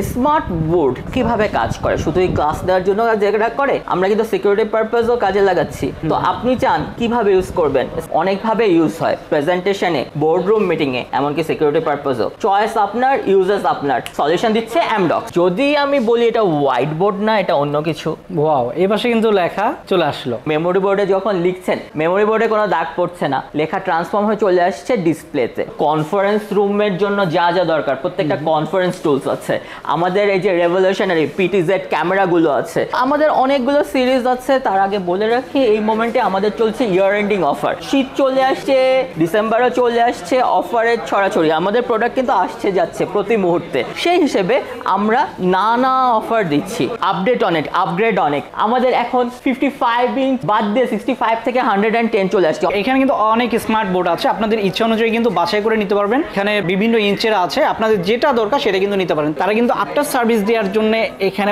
Smart board কিভাবে কাজ করে, শুধুই ক্লাস দেওয়ার জন্য যেটা করে, আমরা কিন্তু সিকিউরিটি পারপাসও কাজে লাগাচ্ছি। তো আপনি চান কিভাবে ইউজ করবেন, অনেকভাবে ইউজ হয়, প্রেজেন্টেশনে, বোর্ডরুম মিটিংয়ে, এমনকি সিকিউরিটি পারপাসও। চয়েস আপনার, ইউজেস আপনার। সলিউশন দিচ্ছে এমডক্স। যদি আমি বলি এটা হোয়াইট বোর্ড না, এটা অন্য কিছু। ওয়াও, এই পাশে কিন্তু লেখা চলে আসলো। মেমোরি বোর্ডে যখন লিখছেন, মেমোরি বোর্ডে কোনো দাগ পড়ছে না, লেখা ট্রান্সফর্ম হয়ে চলে আসছে ডিসপ্লেতে। কনফারেন্স রুমের জন্য যা যা দরকার প্রত্যেকটা কনফারেন্স টুলস আছে। আমাদের এই যে রেভলিউশনারি পিটিজেড ক্যামেরাগুলো আছে, আমাদের অনেকগুলো সিরিজ আছে। তার আগে বলে রাখি, এই মোমেন্টে আমাদের চলছে ইয়ার এন্ডিং অফার। শীত চলে আসছে, ডিসেম্বরও চলে আসছে, অফারের ছড়াছড়ি। আমাদের প্রোডাক্ট কিন্তু আসছে যাচ্ছে প্রতি মুহূর্তে। সেই হিসেবে আমরা নানা অফার দিচ্ছি। আপডেট অনেক, আপগ্রেড অনেক। আমাদের এখন 55 ইঞ্চ বাদ দিয়ে 65 থেকে 110 চলে আসছে। এখানে কিন্তু অনেক স্মার্ট বোর্ড আছে, আপনাদের ইচ্ছা অনুযায়ী কিন্তু বাছাই করে নিতে পারবেন। এখানে বিভিন্ন ইঞ্চের আছে, আপনাদের যেটা দরকার সেটা কিন্তু নিতে পারেন। তারা কিন্তু আফটার সার্ভিস দেওয়ার জন্য এখানে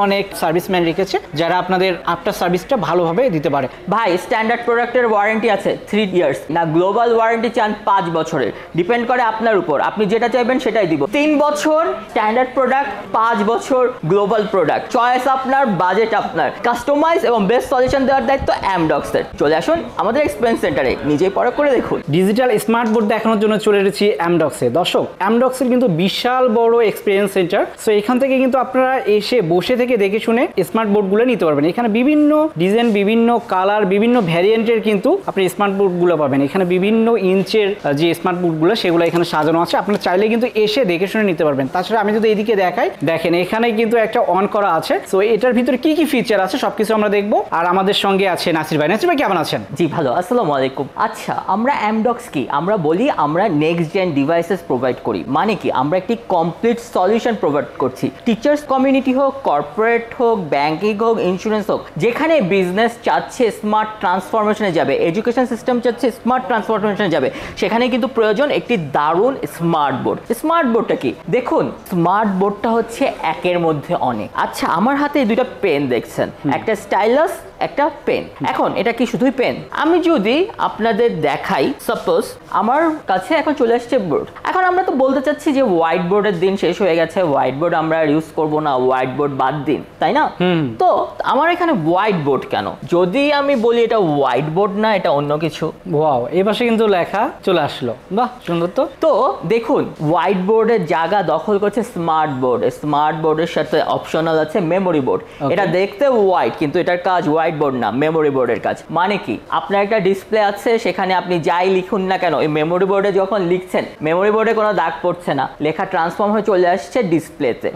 অনেক সার্ভিসম্যান রেখেছে, যারা আপনাদের আফটার সার্ভিসটা ভালোভাবে দিতে পারে। ভাই, স্ট্যান্ডার্ড প্রোডাক্টের ওয়ারেন্টি আছে 3 ইয়ার্স, না গ্লোবাল ওয়ারেন্টি চান 5 বছরের, ডিপেন্ড করে আপনার উপর। আপনি যেটা চাইবেন সেটাই দিব। 3 বছর স্ট্যান্ডার্ড প্রোডাক্ট, 5 বছর গ্লোবাল প্রোডাক্ট। চয়েস আপনার, বাজেট আপনার। কাস্টমাইজ এবং বেস্ট সলিউশন দেওয়ার দায়িত্ব এমডক্সের। চলে আসুন আমাদের এক্সপেরিয়েন্স সেন্টারে, নিজেই পরখ করে দেখুন। ডিজিটাল স্মার্ট বোর্ড দেখানোর জন্য চলে এসেছি এমডক্সে। দর্শক, এমডক্সের কিন্তু বিশাল বড় এক্সপিরিয়েন্স সেন্টার। সো এখান থেকে কিন্তু আপনারা এসে বসে থেকে দেখে শুনে স্মার্ট বোর্ডগুলো নিতে পারবেন। এখানে বিভিন্ন ডিজাইন, বিভিন্ন কালার, বিভিন্ন ভ্যারিয়েন্টের কিন্তু আপনি স্মার্ট বোর্ডগুলো পাবেন। এখানে বিভিন্ন ইঞ্চের যে স্মার্ট বোর্ডগুলো সেগুলো এখানে সাজানো আছে। আপনারা চাইলে কিন্তু এসে দেখে শুনে নিতে পারবেন। তাছাড়া আমি যদি এদিকে দেখাই, দেখেন এখানে কিন্তু একটা অন করা আছে। সো এটার ভিতরে কি কি ফিচার আছে সবকিছু আমরা দেখবো। আর আমাদের সঙ্গে আছে নাসির ভাই। নাসির ভাই কেমন আছেন? জি ভালো, আসসালামু আলাইকুম। আচ্ছা, আমরা এমডক্স কি? আমরা বলি আমরা নেক্সট জেন ডিভাইসেস প্রোভাইড করি। মানে কি, আমরা একটি কমপ্লিট সলিউশন প্রোভাইড করছি। টিচার্স কমিউনিটি হোক, কর্পোরেট হোক, ব্যাংকিং হোক, ইন্স্যুরেন্স হোক, যেখানে বিজনেস চাচ্ছে স্মার্ট ট্রান্সফরমেশনে যাবে, এডুকেশন সিস্টেম চাচ্ছে স্মার্ট ট্রান্সফরমেশনে যাবে, সেখানে কিন্তু প্রয়োজন একটি দারুণ স্মার্ট বোর্ড। স্মার্ট বোর্ডটা কি? দেখুন, স্মার্ট বোর্ডটা হচ্ছে একের মধ্যে অনেক। আচ্ছা, আমার হাতে দুইটা পেন দেখছেন, একটা স্টাইলাস, একটা পেন। এখন এটা কি শুধুই পেন? আমি যদি আপনাদের দেখাই, সাপোজ আমার কাছে এখন চলে আসছে বোর্ড। এখন আমরা তো বলতে চাচ্ছি যে হোয়াইট বোর্ডের দিন শেষ হয়ে গেছে, হোয়াইট বোর্ড আমরা ইউজ করবো না, হোয়াইট বোর্ড বাদ দিন, তাই না? তো আমার এখানে হোয়াইট বোর্ড কেন? যদি আমি বলি এটা হোয়াইট বোর্ড না, এটা অন্য কিছু। ওয়াও, এই পাশে কিন্তু লেখা চলে আসলো। বাহ, সুন্দর। তো দেখুন, হোয়াইট বোর্ডের জায়গা দখল করছে স্মার্ট বোর্ড। স্মার্ট বোর্ডের সাথে অপশনাল আছে মেমোরি বোর্ড। এটা দেখতে হোয়াইট, কিন্তু এটার কাজ হোয়াইট বোর্ড না, মেমোরি বোর্ডের কাজ। মানে কি, আপনার একটা ডিসপ্লে আছে, সেখানে আপনি যাই লিখুন না কেন, এই মেমোরি বোর্ডে যখন লিখছেন, মেমোরি বোর্ডে কোনো দাগ পড়ছে না, লেখা ট্রান্সফর্ম হয়ে চলে আসছে ডিসপ্লেতে।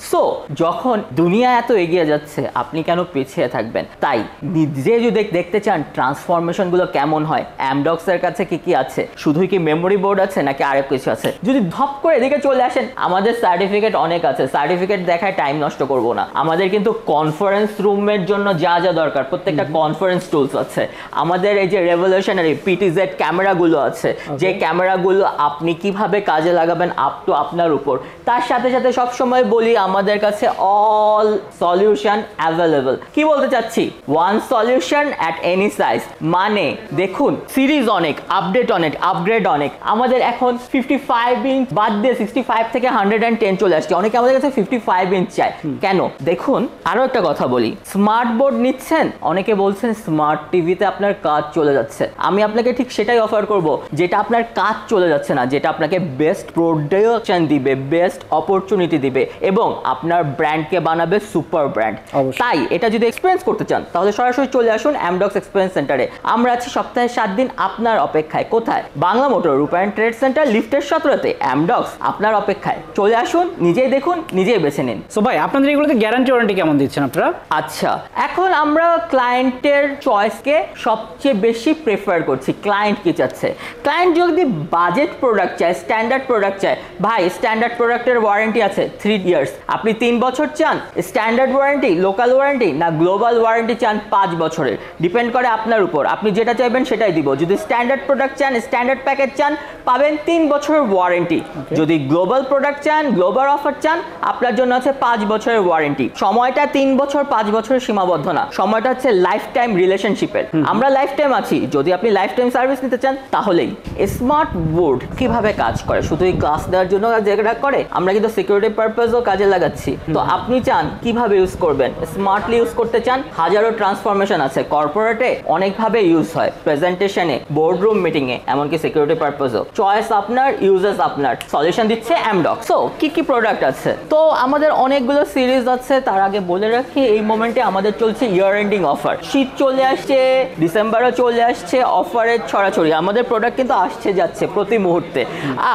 সো যখন দুনিয়া এত এগিয়ে যাচ্ছে, আপনি কেন পিছিয়ে থাকবেন? তাই নিজে যদি দেখতে চান ট্রান্সফরমেশন গুলো কেমন হয়, এমডক্স এর কাছে কি কি আছে, শুধুই কি মেমোরি বোর্ড আছে নাকি আরেক কিছু আছে, যদি ধপ করে এদিকে চলে আসেন, আমাদের সার্টিফিকেট অনেক আছে। সার্টিফিকেট দেখায় টাইম নষ্ট করব না। আমাদের কিন্তু কনফারেন্স রুমের জন্য যা যা দরকার প্রত্যেকটা কনফারেন্স টুলস আছে। আমাদের এই যে রেভলিউশনারি পিটিজেড ক্যামেরাগুলো আছে, যে ক্যামেরাগুলো আপনি কিভাবে কাজে লাগাবেন আপ টু আপনার উপর। তার সাথে সাথে সবসময় বলি, আমাদের কাছে অল সলিউশন অ্যাভেলেবল। কি বলতে চাচ্ছি, one solution at any size. মানে দেখুন, সিরিজ অনেক, আপডেট অনেক, আপগ্রেড অনেক। আমাদের এখন 55 ইঞ্চ বাদ দিয়ে 65 থেকে 110 চলে আসছে। অনেকে আমাদের কাছে 55 ইঞ্চ চায়। কেন? দেখুন, আরো একটা কথা বলি, স্মার্ট বোর্ড নিচ্ছেন, অনেকে বলছেন স্মার্ট টিভিতে আপনার কাজ চলে যাচ্ছে। আমি আপনাকে ঠিক সেটাই অফার করব, যেটা আপনার কাজ চলে যাচ্ছে না, যেটা আপনাকে বেস্ট প্রোডাকশন দিবে, বেস্ট অপরচুনিটি দিবে এবং আপনার ব্র্যান্ডকে বানাবে সুপার ব্র্যান্ড। তাই এটা যদি এক্সপিরিয়েন্স করতে চান, তাহলে সরাসরি চলে আসুন এমডক্স এক্সপিরিয়েন্স সেন্টারে। আমরা আছি সপ্তাহে 7 দিন আপনার অপেক্ষায়। কোথায়? বাংলা মোটর, রূপায়ণ ট্রেড সেন্টার, লিফটের 17তে। এমডক্স আপনার অপেক্ষায়। চলে আসুন, নিজেই দেখুন, নিজেই বেছে নিন। সো ভাই, আপনাদের এগুলোতে গ্যারান্টি ওয়ারেন্টি কেমন দিচ্ছেন আপনারা? আচ্ছা, এখন আমরা ক্লায়েন্টের চয়েসকে সবচেয়ে বেশি প্রেফার করছি। ক্লায়েন্ট কি চাচ্ছে? ক্লায়েন্ট যদি বাজেট প্রোডাক্ট চায়, স্ট্যান্ডার্ড প্রোডাক্ট চায়, ভাই স্ট্যান্ডার্ড প্রোডাক্টের ওয়ারেন্টি আছে 3 ইয়ার্স। আপনি 3 বছর চান স্ট্যান্ডার্ড ওয়ারেন্টি, লোকাল ওয়ারেন্টি, না গ্লোবাল ওয়ারেন্টি চান 5 বছরের, ডিপেন্ড করে আপনার উপর। আপনি যেটা চাইবেন সেটাই দিব। যদি স্ট্যান্ডার্ড প্রোডাক্ট চান, স্ট্যান্ডার্ড প্যাকেজ চান, পাবেন 3 বছরের ওয়ারেন্টি। যদি গ্লোবাল প্রোডাক্ট চান, গ্লোবাল অফার চান, আপনার জন্য আছে 5 বছরের ওয়ারেন্টি। সময়টা 3 বছর 5 বছরের সীমাবদ্ধ না, সময়টা ব্যাপারটা হচ্ছে লাইফ টাইম রিলেশনশিপের। আমরা লাইফ টাইম আছি, যদি আপনি লাইফ টাইম সার্ভিস নিতে চান তাহলেই। স্মার্ট বোর্ড কিভাবে কাজ করে? শুধুই ক্লাস দেওয়ার জন্য যেটা করে, আমরা কিন্তু সিকিউরিটি পারপাসও কাজে লাগাচ্ছি। তো আপনি চান কিভাবে ইউজ করবেন, স্মার্টলি ইউজ করতে চান, হাজারো ট্রান্সফরমেশন আছে। কর্পোরেটে অনেকভাবে ইউজ হয়, প্রেজেন্টেশনে, বোর্ডরুম মিটিংয়ে, এমনকি সিকিউরিটি পারপাসও। চয়েস আপনার, ইউজেস আপনার। সলিউশন দিচ্ছে অ্যামডক্স। সো কি কি প্রোডাক্ট আছে? তো আমাদের অনেকগুলো সিরিজ আছে। তার আগে বলে রাখি, এই মোমেন্টে আমাদের চলছে ইয়ার এন্ডিং অফার। শীত চলে আসছে, ডিসেম্বরও চলে আসছে, অফারের ছড়াছড়ি। আমাদের প্রোডাক্ট কিন্তু আসছে যাচ্ছে প্রতি মুহূর্তে।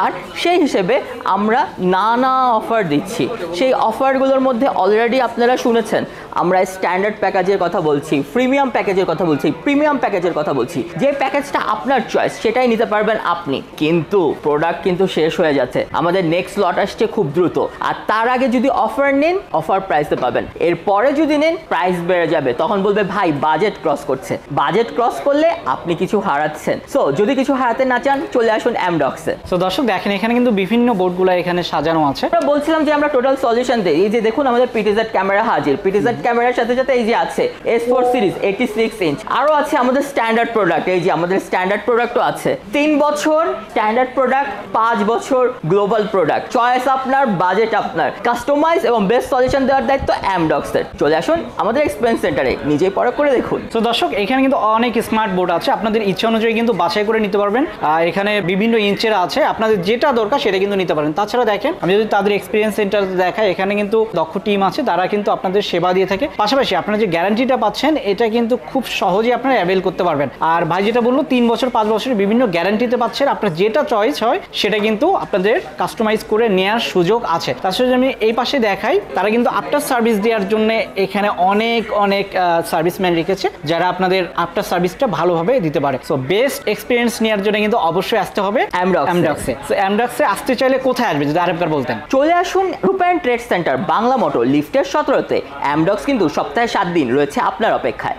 আর সেই হিসেবে আমরা নানা অফার দিচ্ছি। সেই অফারগুলোর মধ্যে অলরেডি আপনারা শুনেছেন, আমরা স্ট্যান্ডার্ড প্যাকেজের কথা বলছি, প্রিমিয়াম প্যাকেজের কথা বলছি, প্রিমিয়াম প্যাকেজের কথা বলছি। যে প্যাকেজটা আপনার চয়েস সেটাই নিতে পারবেন আপনি। কিন্তু প্রোডাক্ট কিন্তু শেষ হয়ে যাচ্ছে, আমাদের নেক্সট লট আসছে খুব দ্রুত। আর তার আগে যদি অফার নেন, অফার প্রাইসে পাবেন। এরপরে যদি নেন, প্রাইস বেড়ে যাবে। তখন বলবে ভাই বাজেট ক্রস করছে। বাজেট ক্রস করলে আপনি কিছু হারাচ্ছেন। সো যদি কিছু হারাতে না চান, চলে আসুন অ্যামডক্সে। তো দর্শক দেখেন, এখানে কিন্তু বিভিন্ন বোর্ডগুলো এখানে সাজানো আছে। আমরা বলছিলাম যে আমরা টোটাল সলিউশন দিই। এই যে দেখুন, আমাদের পিটিজেড ক্যামেরা হাজির। পিটিজেড ক্যামেরার সাথে সাথে এই যে আছে S4 সিরিজ 86 ইঞ্চ। আরো আছে আমাদের স্ট্যান্ডার্ড প্রোডাক্ট। এই যে আমাদের স্ট্যান্ডার্ড প্রোডাক্টও আছে। 3 বছর স্ট্যান্ডার্ড প্রোডাক্ট, 5 বছর গ্লোবাল প্রোডাক্ট। চয়েস আপনার, বাজেট আপনার। কাস্টমাইজ এবং বেস্ট সলিউশন দেওয়ার দায়িত্ব অ্যামডক্সের। চলে আসুন আমাদের এক্সপেরিয়েন্স সেন্টারে, নিজেই পরখ করে দেখুন। তো দর্শক এখানে কিন্তু অনেক স্মার্ট বোর্ড আছে, আপনাদের ইচ্ছা অনুযায়ী কিন্তু বাছাই করে নিতে পারবেন। আর এখানে বিভিন্ন ইঞ্চের আছে, আপনাদের যেটা দরকার সেটা কিন্তু নিতে পারেন। তাছাড়া দেখেন, আমি যদি তাদের এক্সপিরিয়েন্স সেন্টার দেখাই, এখানে কিন্তু দক্ষ টিম আছে, তারা কিন্তু আপনাদের সেবা দিয়ে থাকে। পাশাপাশি আপনারা যে গ্যারান্টিটা পাচ্ছেন, এটা কিন্তু খুব সহজেই আপনারা অ্যাভেল করতে পারবেন। আর ভাই যেটা বললো, 3 বছর 5 বছরের বিভিন্ন গ্যারান্টিতে পাচ্ছেন। আপনার যেটা চয়েস হয় সেটা কিন্তু আপনাদের কাস্টমাইজ করে নেওয়ার সুযোগ আছে। তাছাড়া আমি এই পাশে দেখাই, তারা কিন্তু আফটার সার্ভিস দেওয়ার জন্য এখানে অনেক অনেক সার্ভিসম্যান রেখেছে, যারা আপনাদের আফটার সার্ভিসটা ভালোভাবে দিতে পারে। সো বেস্ট এক্সপিরিয়েন্স নেওয়ার জন্য কিন্তু অবশ্যই আসতে হবে অ্যামডক্সে। সো অ্যামডক্সে আসতে চাইলে কোথায় আসবে যদি আরেকবার বলতেন? চলে আসুন রূপায়ণ ট্রেড সেন্টার, বাংলা মোটর, লিফটের 17-তে। অ্যামডক্স কিন্তু সপ্তাহে 7 দিন রয়েছে আপনার অপেক্ষায়।